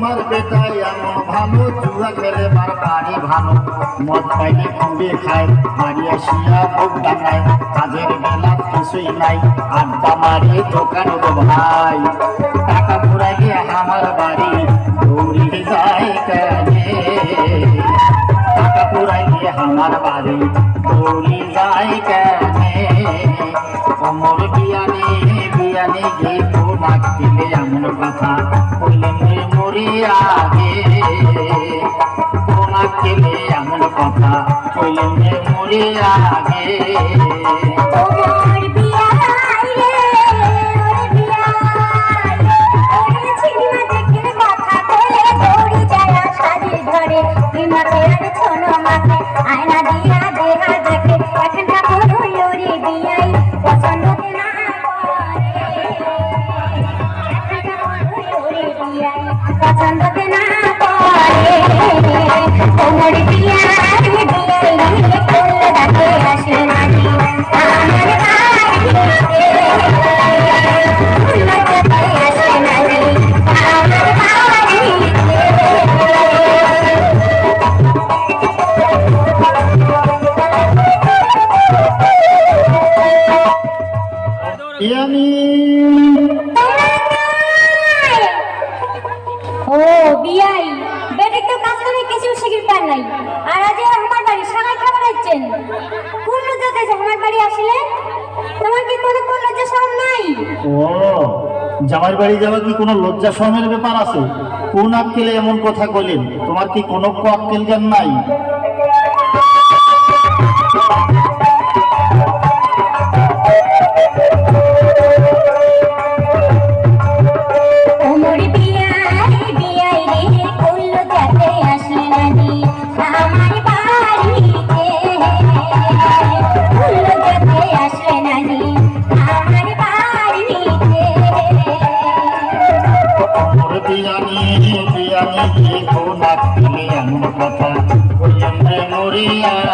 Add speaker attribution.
Speaker 1: তোমার বেটাই এমন ভালো জুয়া খেলে মার বাড়ি ভালো মদ পাইলে খুঁড়ে খায় বাড়ি আসিয়া ভোগ ডাঙায় কাজের বেলা কিছুই নাই আড্ডা মারি দোকান ভাই টাকা পুরাইলে আমার বাড়ি দৌড়ে যায় কাজে টাকা পুরাইলে আমার বাড়ি দৌড়ে যায় কাজে কোমর বিয়ানে বিয়ানে গে নাক দিলে এমন কথা বললেন মরি আগে নাক দিলে এমন কথা বললেন মরি আগে
Speaker 2: আয়না দিয়া দেখা দেখে একটা করুলি বিয়াই পছন্দ না পছন্দ না করে তোমার বিয়া বিয়াই করলে ডাকে আসে নানি আমার বাড়িতে আসে নানি আমার ও বিয়াই বেটি তো কাজ করে কিছু শিখির পার নাই আর আজ আমার বাড়ি সবাই খাবার আছেন কোন লজ্জাতে আমার বাড়ি আসলে তোমার কি কোনো লজ্জা শরম নাই
Speaker 1: ও জামাই বাড়ি যাওয়া কি কোনো লজ্জা শরমের ব্যাপার আছে কোন আক্কেলে এমন কথা কইলেন তোমার কি কোনো আক্কেল জ্ঞান নাই বিয়ানি বিয়ানি কোন আক্কেলে এমন কথা বললেন মরিয়া